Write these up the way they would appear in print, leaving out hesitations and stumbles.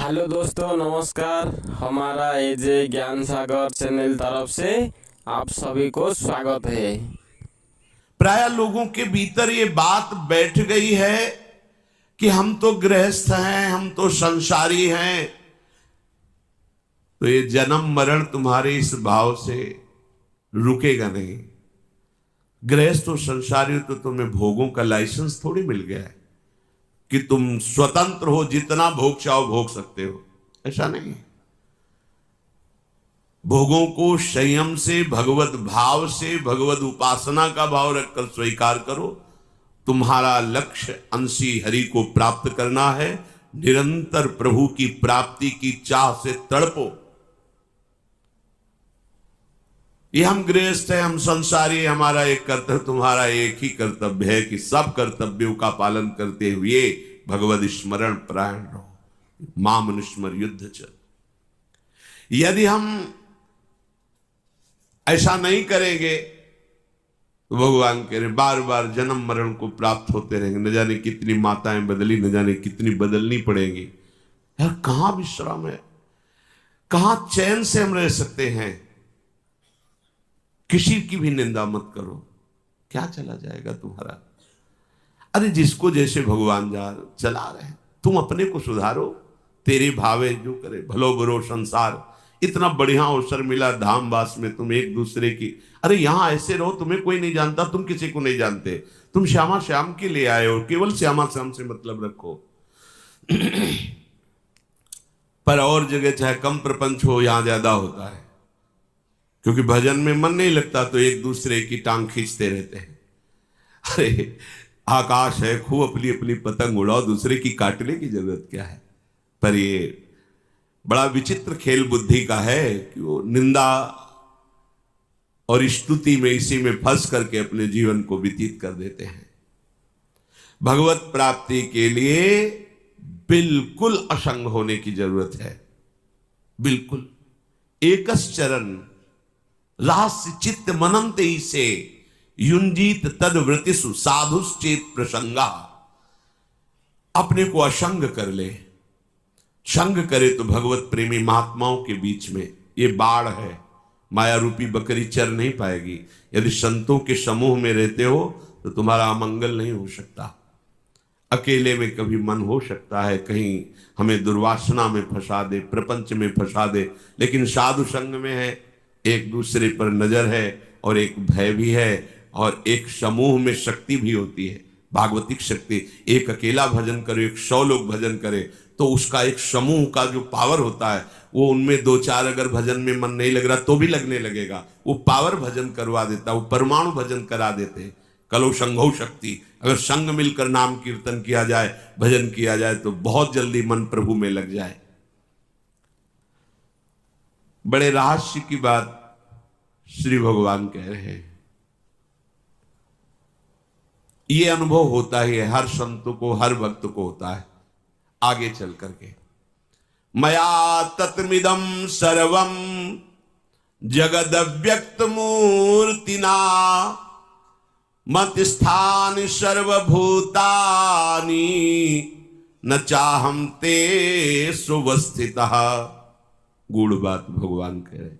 Hello दोस्तों, नमस्कार। हमारा एजे ज्ञान सागर चैनल तरफ से आप सभी को स्वागत है। प्राय लोगों के भीतर ये बात बैठ गई है कि हम तो गृहस्थ हैं, हम तो संसारी हैं। तो ये जन्म मरण तुम्हारे इस भाव से रुकेगा नहीं। गृहस्थ और संसारी तो तुम्हें भोगों का लाइसेंस थोड़ी मिल गया है कि तुम स्वतंत्र हो, जितना भोग चाहो भोग सकते हो। ऐसा नहीं है। भोगों को संयम से, भगवत भाव से, भगवत उपासना का भाव रखकर स्वीकार करो। तुम्हारा लक्ष्य अंशी हरि को प्राप्त करना है। निरंतर प्रभु की प्राप्ति की चाह से तड़पो। ये हम गृहस्थ हैं, हम संसारी, हमारा एक कर्तव्य, तुम्हारा एक ही कर्तव्य है कि सब कर्तव्यों का पालन करते हुए भगवत स्मरण परायण रहो। मां मनुष्मर युद्ध चल। यदि हम ऐसा नहीं करेंगे तो भगवान कह रहे बार बार जन्म मरण को प्राप्त होते रहेंगे। न जाने कितनी माताएं बदली, न जाने कितनी बदलनी पड़ेंगी। यार कहां विश्राम है, कहां चैन से हम रह सकते हैं। किसी की भी निंदा मत करो, क्या चला जाएगा तुम्हारा। अरे जिसको जैसे भगवान चला रहे, तुम अपने को सुधारो। तेरे भावे जो करे भलो बुरो संसार। इतना बढ़िया अवसर मिला धामवास में, तुम एक दूसरे की, अरे यहां ऐसे रहो, तुम्हें कोई नहीं जानता, तुम किसी को नहीं जानते, तुम श्यामा श्याम के लिए आए हो, केवल श्यामा श्याम से मतलब रखो। पर और जगह चाहे कम प्रपंच हो, यहां ज्यादा होता है, क्योंकि भजन में मन नहीं लगता तो एक दूसरे की टांग खींचते रहते हैं। अरे आकाश है, खूब अपनी अपनी पतंग उड़ाओ, दूसरे की काटने की जरूरत क्या है। पर ये बड़ा विचित्र खेल बुद्धि का है कि वो निंदा और स्तुति में, इसी में फंस करके अपने जीवन को व्यतीत कर देते हैं। भगवत प्राप्ति के लिए बिल्कुल असंग होने की जरूरत है। बिल्कुल एकस चरण रहस्य चित्त मनंते से युंजीत तद वृतिसु साधुश्चेत प्रसंगा। अपने को असंग कर ले। संग करे तो भगवत प्रेमी महात्माओं के बीच में ये बाढ़ है, माया रूपी बकरी चर नहीं पाएगी। यदि संतों के समूह में रहते हो तो तुम्हारा अमंगल नहीं हो सकता। अकेले में कभी मन हो सकता है कहीं हमें दुर्वासना में फंसा दे, प्रपंच में फंसा दे, लेकिन साधु संग में है, एक दूसरे पर नजर है और एक भय भी है और एक समूह में शक्ति भी होती है, भागवतिक शक्ति। एक अकेला भजन करे, 100 लोग भजन करे तो उसका एक समूह का जो पावर होता है वो उनमें 2-4 अगर भजन में मन नहीं लग रहा तो भी लगने लगेगा। वो पावर भजन करवा देता, वो परमाणु भजन करा देते। कलो संघो शक्ति। अगर संग मिलकर नाम कीर्तन किया जाए, भजन किया जाए तो बहुत जल्दी मन प्रभु में लग जाए। बड़े रहस्य की बात श्री भगवान कह रहे हैं। ये अनुभव होता ही है, हर संत को, हर भक्त को होता है। आगे चल करके मया तत्मिदं सर्वं जगद व्यक्त मूर्तिना मत स्थान सर्वभूतानि न चाहम ते सुवस्थितः। गूढ़ बात भगवान कह रहे।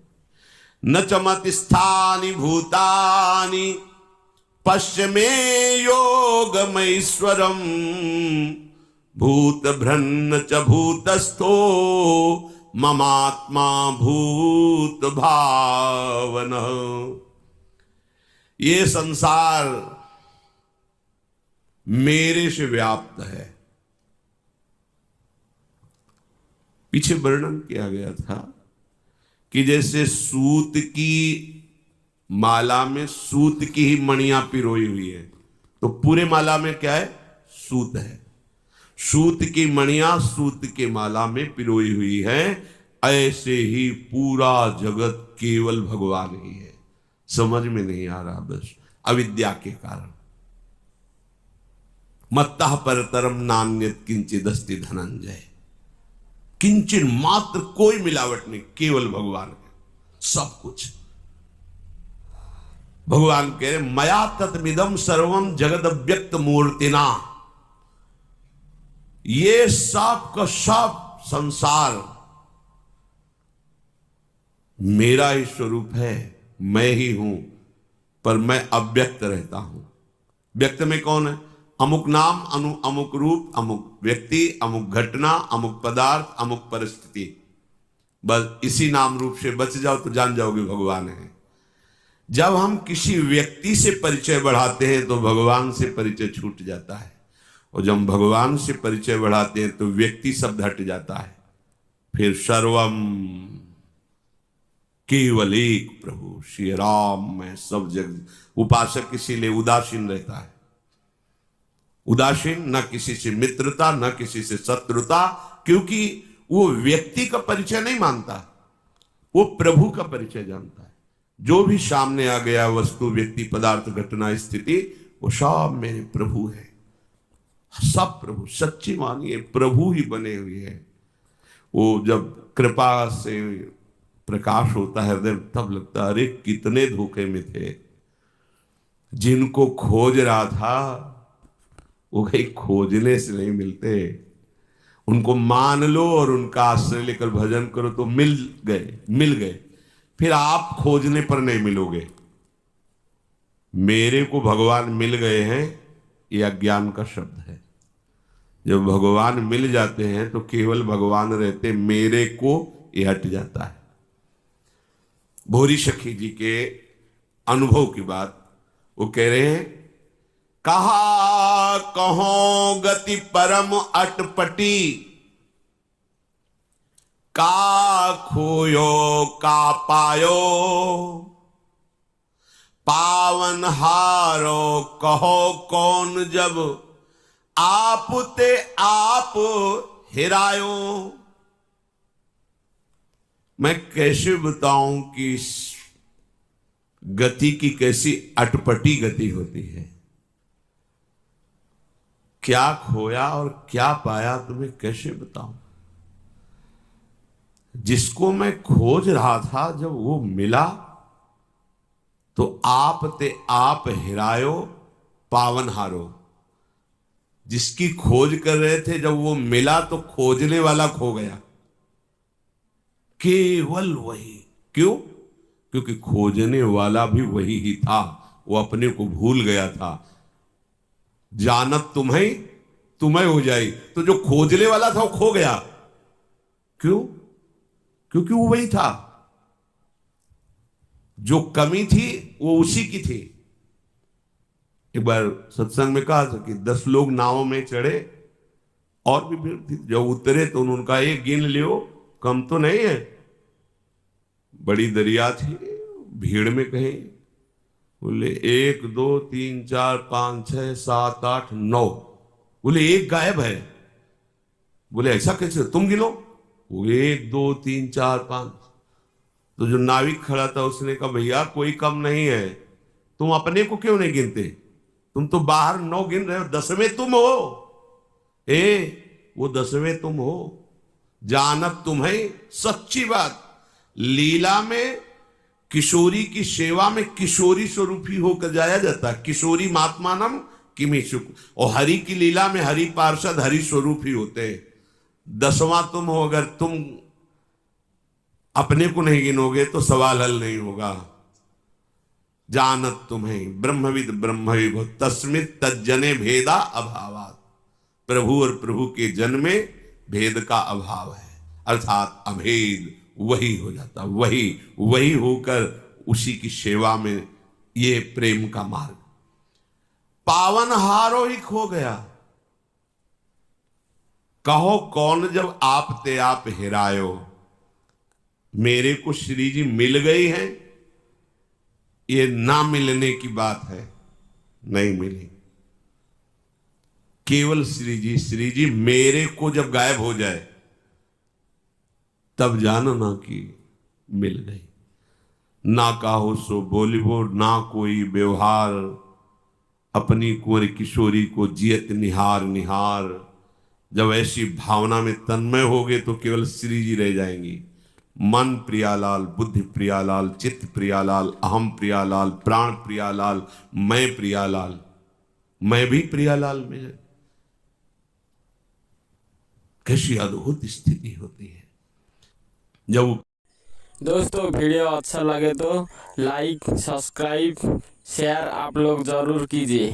न च मत स्थानि भूतानि पश्चिमे योगमैश्वरम भूत भ्रन्न च भूतस्थो ममात्मा भूत भावन। ये संसार मेरे से व्याप्त है। पीछे वर्णन किया गया था कि जैसे सूत की माला में सूत की ही मणियां पिरोई हुई है, तो पूरे माला में क्या है? सूत है। सूत की मणियां सूत के माला में पिरोई हुई है। ऐसे ही पूरा जगत केवल भगवान ही है। समझ में नहीं आ रहा, बस अविद्या के कारण। मत्तः परतरम नान्यत किंचिदस्ति धनंजय। किंचन मात्र कोई मिलावट नहीं, केवल भगवान है सब कुछ। भगवान कह रहे मया तत्मिदम सर्वम जगद व्यक्त मूर्तिना। ये सब का सब संसार मेरा ही स्वरूप है, मैं ही हूं, पर मैं अव्यक्त रहता हूं। व्यक्त में कौन है? अमुक नाम, अमुक रूप, अमुक व्यक्ति, अमुक घटना, अमुक पदार्थ, अमुक परिस्थिति। बस इसी नाम रूप से बच जाओ तो जान जाओगे भगवान है। जब हम किसी व्यक्ति से परिचय बढ़ाते हैं तो भगवान से परिचय छूट जाता है, और जब हम भगवान से परिचय बढ़ाते हैं तो व्यक्ति शब्द हट जाता है। फिर सर्वम केवल एक प्रभु श्री राम में सब जग। उपासक इसीलिए उदासीन रहता है, उदासीन, न किसी से मित्रता न किसी से शत्रुता, क्योंकि वो व्यक्ति का परिचय नहीं मानता, वो प्रभु का परिचय जानता है। जो भी सामने आ गया वस्तु, व्यक्ति, पदार्थ, घटना, स्थिति, वो सब मेरे प्रभु है। सब प्रभु, सच्ची मानिए प्रभु ही बने हुए हैं। वो जब कृपा से प्रकाश होता है हृदय, तब लगता है अरे कितने धोखे में थे। जिनको खोज रहा था वो कहीं खोजने से नहीं मिलते, उनको मान लो और उनका आश्रय लेकर भजन करो तो मिल गए। फिर आप खोजने पर नहीं मिलोगे। मेरे को भगवान मिल गए हैं, यह अज्ञान का शब्द है। जब भगवान मिल जाते हैं तो केवल भगवान रहते, मेरे को यह हट जाता है। भोरी सखी जी के अनुभव की बात वो कह रहे हैं, कहा कहो गति परम अटपटी, का खोयो का पायो, पावन हारो कहो कौन जब, आप ते आप हिरायो। मैं कैसे बताऊं कि इस गति की कैसी अटपटी गति होती है। क्या खोया और क्या पाया तुम्हें कैसे बताऊं। जिसको मैं खोज रहा था जब वो मिला तो आप ते आप हिरायो पावन हारो। जिसकी खोज कर रहे थे जब वो मिला तो खोजने वाला खो गया। केवल वही। क्यों? क्योंकि खोजने वाला भी वही ही था, वो अपने को भूल गया था। जानत तुम्हें हो जाई, तो जो खोजने वाला था वो खो गया। क्यों? क्योंकि वो वही था। जो कमी थी वो उसी की थी। एक बार सत्संग में कहा था कि 10 लोग नाव में चढ़े और भी भीड़ थी। जब उतरे तो उनका एक गिन लियो, कम तो नहीं है, बड़ी दरिया थी। भीड़ में कहीं बोले 1 2 3 4 5 6 7 8 9, बोले एक गायब है। बोले ऐसा कैसे, तुम गिनो। वो 1 2 3 4 5। तो जो नाविक खड़ा था उसने कहा भैया कोई कम नहीं है, तुम अपने को क्यों नहीं गिनते? तुम तो बाहर 9 गिन रहे हो, 10वें तुम हो। वो 10वें तुम हो। जानत तुम्हें, सच्ची बात। लीला में किशोरी की सेवा में किशोरी स्वरूप ही होकर जाया जाता है। किशोरी महात्मानम किमिशुक। और हरि की लीला में हरि पार्षद हरि स्वरूप ही होते हैं। 10वां तुम हो। अगर तुम अपने को नहीं गिनोगे तो सवाल हल नहीं होगा। जानत तुम्हें ब्रह्मविद ब्रह्मविभो तस्मित तज्जने भेदा अभावात। प्रभु और प्रभु के जन में भेद का अभाव है, अर्थात अभेद वही हो जाता। वही होकर उसी की सेवा में ये प्रेम का मार्ग। पावन हारो ही खो गया। कहो कौन जब आप ते आप हिरायो। मेरे को श्री जी मिल गई है, ये ना मिलने की बात है, नहीं मिली। केवल श्री जी मेरे को जब गायब हो जाए तब जानो ना कि मिल गई। ना काहो सो बोलिबो, ना कोई व्यवहार, अपनी कुंवर किशोरी को जियत निहार निहार। जब ऐसी भावना में तन्मय होगे तो केवल श्री जी रह जाएंगी। मन प्रियालाल, बुद्धि प्रियालाल, चित्त प्रियालाल, अहम प्रियालाल, प्राण प्रियालाल, मैं प्रियालाल, मैं भी प्रियालाल में है। कैसी अद्भुत स्थिति होती है जब। दोस्तों वीडियो अच्छा लगे तो लाइक सब्सक्राइब शेयर आप लोग ज़रूर कीजिए।